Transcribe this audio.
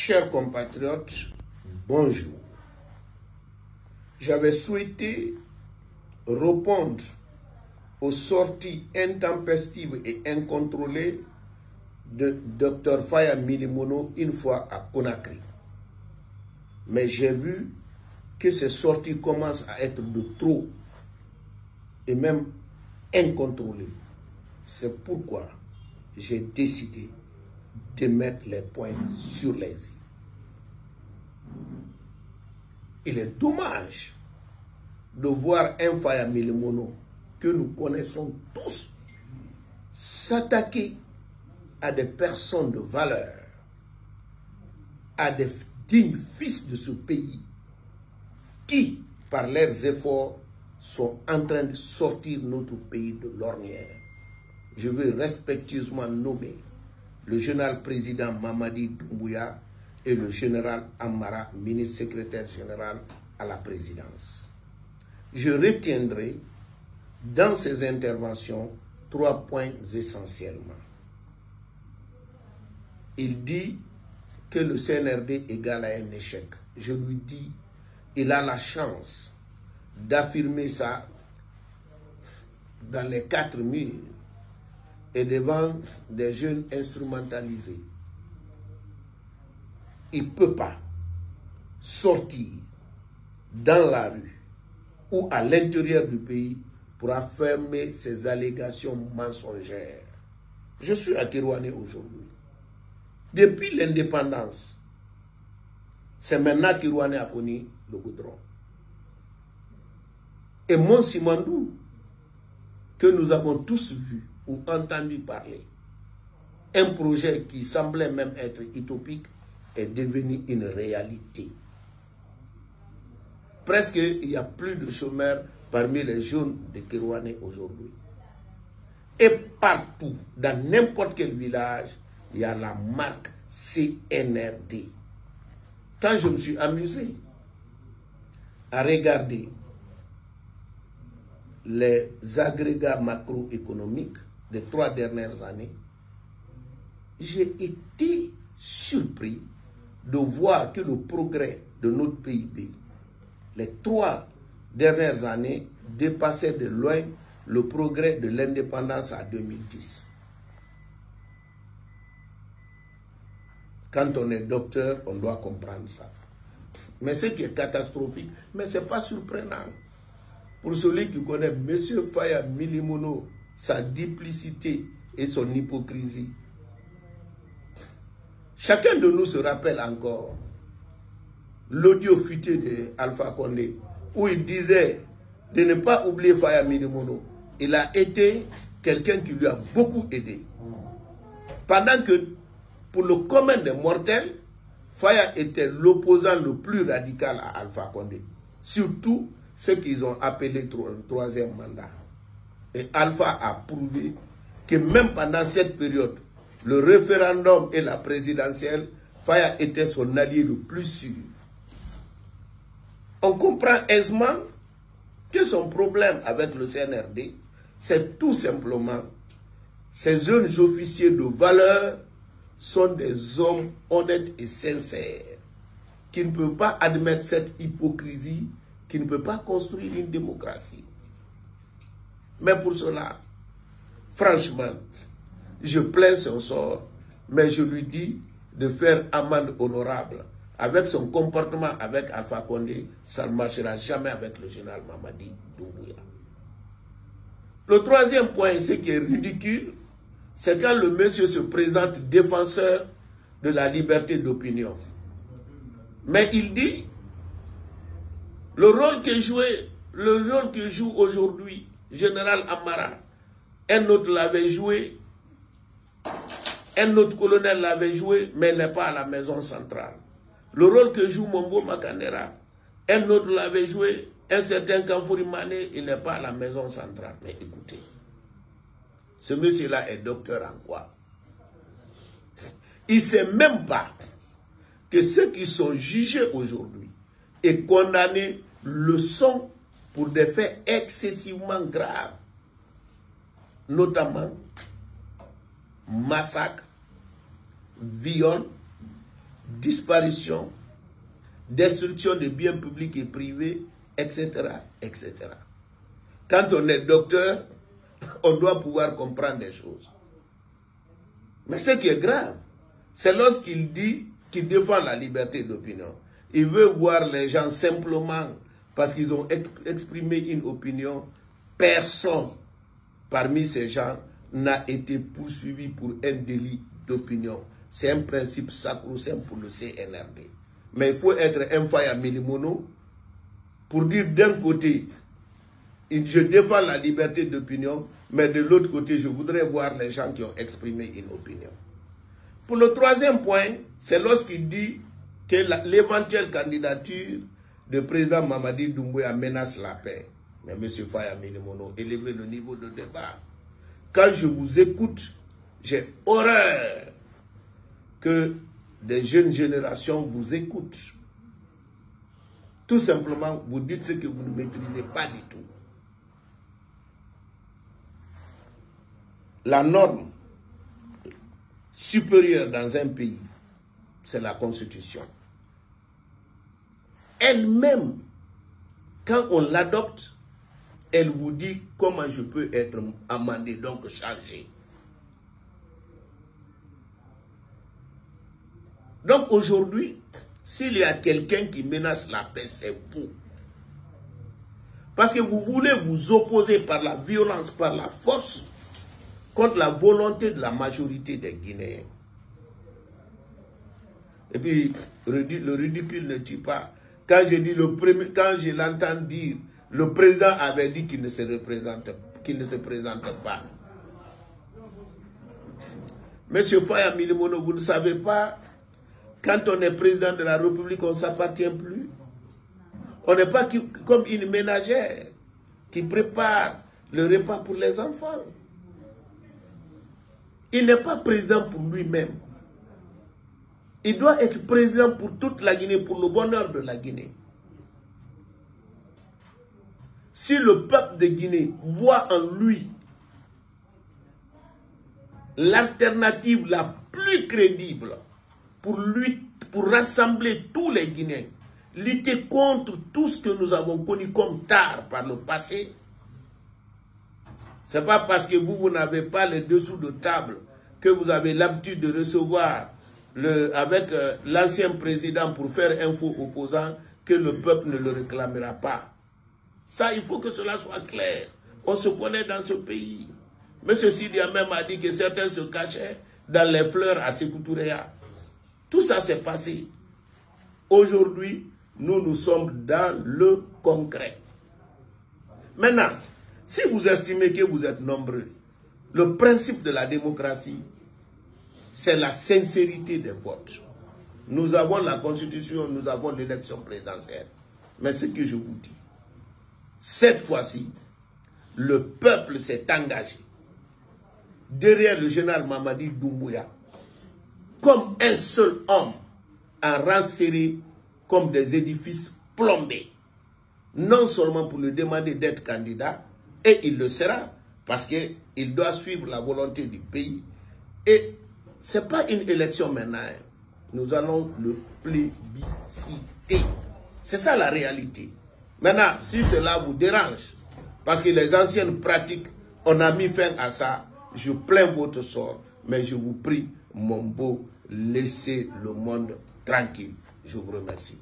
Chers compatriotes, bonjour. J'avais souhaité répondre aux sorties intempestives et incontrôlées de Dr Faya Milimono une fois à Conakry. Mais j'ai vu que ces sorties commencent à être de trop et même incontrôlées. C'est pourquoi j'ai décidé de mettre les points sur les i. Il est dommage de voir un Faya Milimono que nous connaissons tous s'attaquer à des personnes de valeur, à des dignes fils de ce pays qui, par leurs efforts, sont en train de sortir notre pays de l'ornière. Je veux respectueusement nommer le général président Mamadi Doumbouya et le général Amara, ministre secrétaire général à la présidence. Je retiendrai dans ces interventions 3 points essentiellement. Il dit que le CNRD égale à un échec. Je lui dis, il a la chance d'affirmer ça dans les 4 murs et devant des jeunes instrumentalisés. Il ne peut pas sortir dans la rue ou à l'intérieur du pays pour affirmer ces allégations mensongères. Je suis à Kerouané aujourd'hui. Depuis l'indépendance, c'est maintenant Kerouané a connu le goudron. Et Mont Simandou, que nous avons tous vu ou entendu parler, un projet qui semblait même être utopique, est devenu une réalité. Presque, il n'y a plus de chômeurs parmi les jeunes de Kerouané aujourd'hui. Et partout, dans n'importe quel village, il y a la marque CNRD. Quand je me suis amusé à regarder les agrégats macroéconomiques des 3 dernières années, j'ai été surpris de voir que le progrès de notre PIB, les 3 dernières années, dépassait de loin le progrès de l'indépendance à 2010. Quand on est docteur, on doit comprendre ça. Mais ce qui est catastrophique, mais ce n'est pas surprenant. Pour celui qui connaît M. Faya Milimono, sa duplicité et son hypocrisie, chacun de nous se rappelle encore l'audio fuité de Alpha Condé, où il disait de ne pas oublier Faya Milimono. Il a été quelqu'un qui lui a beaucoup aidé. Pendant que, pour le commun des mortels, Faya était l'opposant le plus radical à Alpha Condé. Surtout ceux qu'ils ont appelé le 3e mandat. Et Alpha a prouvé que même pendant cette période, le référendum et la présidentielle, Faya était son allié le plus sûr. On comprend aisément que son problème avec le CNRD, c'est tout simplement ces jeunes officiers de valeur sont des hommes honnêtes et sincères, qui ne peuvent pas admettre cette hypocrisie, qui ne peut pas construire une démocratie. Mais pour cela, franchement, je plains son sort, mais je lui dis de faire amende honorable. Avec son comportement avec Alpha Condé, ça ne marchera jamais avec le général Mamadi Doumbouya. Le 3e point, ce qui est ridicule, c'est quand le monsieur se présente défenseur de la liberté d'opinion. Mais il dit, le rôle que joue aujourd'hui général Amara, un autre l'avait joué, un autre colonel l'avait joué, mais il n'est pas à la maison centrale. Le rôle que joue Mombo Makandera, un autre l'avait joué, un certain Kamfouri Mané, il n'est pas à la maison centrale. Mais écoutez, ce monsieur-là est docteur en quoi? Il ne sait même pas que ceux qui sont jugés aujourd'hui et condamnés le sont pour des faits excessivement graves, notamment massacre, viol, disparition, destruction de biens publics et privés, etc., etc. Quand on est docteur, on doit pouvoir comprendre des choses. Mais ce qui est grave, c'est lorsqu'il dit qu'il défend la liberté d'opinion. Il veut voir les gens simplement parce qu'ils ont exprimé une opinion. Personne parmi ces gens n'a été poursuivi pour un délit d'opinion. C'est un principe sacro-saint pour le CNRD. Mais il faut être un faille à Milimono pour dire d'un côté, je défends la liberté d'opinion, mais de l'autre côté, je voudrais voir les gens qui ont exprimé une opinion. Pour le troisième point, c'est lorsqu'il dit que l'éventuelle candidature de président Mamadi Doumbouya menace la paix. Mais M. Faye Milimono, élevez le niveau de débat. Quand je vous écoute, j'ai horreur que des jeunes générations vous écoutent. Tout simplement, vous dites ce que vous ne maîtrisez pas du tout. La norme supérieure dans un pays, c'est la Constitution. Elle-même, quand on l'adopte, elle vous dit comment je peux être amendé, donc changé. Donc aujourd'hui, s'il y a quelqu'un qui menace la paix, c'est vous. Parce que vous voulez vous opposer par la violence, par la force, contre la volonté de la majorité des Guinéens. Et puis, le ridicule ne tue pas. Quand je l'entends dire, le président avait dit qu'il ne se présente pas. Monsieur Faye Milimono, vous ne savez pas, quand on est président de la République, on ne s'appartient plus. On n'est pas comme une ménagère qui prépare le repas pour les enfants. Il n'est pas président pour lui-même. Il doit être président pour toute la Guinée, pour le bonheur de la Guinée. Si le peuple de Guinée voit en lui l'alternative la plus crédible pour rassembler tous les Guinéens, lutter contre tout ce que nous avons connu comme tard par le passé, ce n'est pas parce que vous n'avez pas les dessous de table que vous avez l'habitude de recevoir avec l'ancien président pour faire un faux opposant que le peuple ne le réclamera pas. Ça, il faut que cela soit clair. On se connaît dans ce pays. M. Sidi même a dit que certains se cachaient dans les fleurs à Sékou Touréa. Tout ça s'est passé. Aujourd'hui, nous sommes dans le concret. Maintenant, si vous estimez que vous êtes nombreux, le principe de la démocratie, c'est la sincérité des votes. Nous avons la Constitution, nous avons l'élection présidentielle. Mais ce que je vous dis, cette fois-ci, le peuple s'est engagé derrière le général Mamadi Doumbouya comme un seul homme en rang serré comme des édifices plombés. Non seulement pour lui demander d'être candidat, et il le sera, parce qu'il doit suivre la volonté du pays. Et ce n'est pas une élection maintenant. Nous allons le plébisciter. C'est ça la réalité. Maintenant, si cela vous dérange, parce que les anciennes pratiques, on a mis fin à ça, je plains votre sort, mais je vous prie, mon beau, laissez le monde tranquille. Je vous remercie.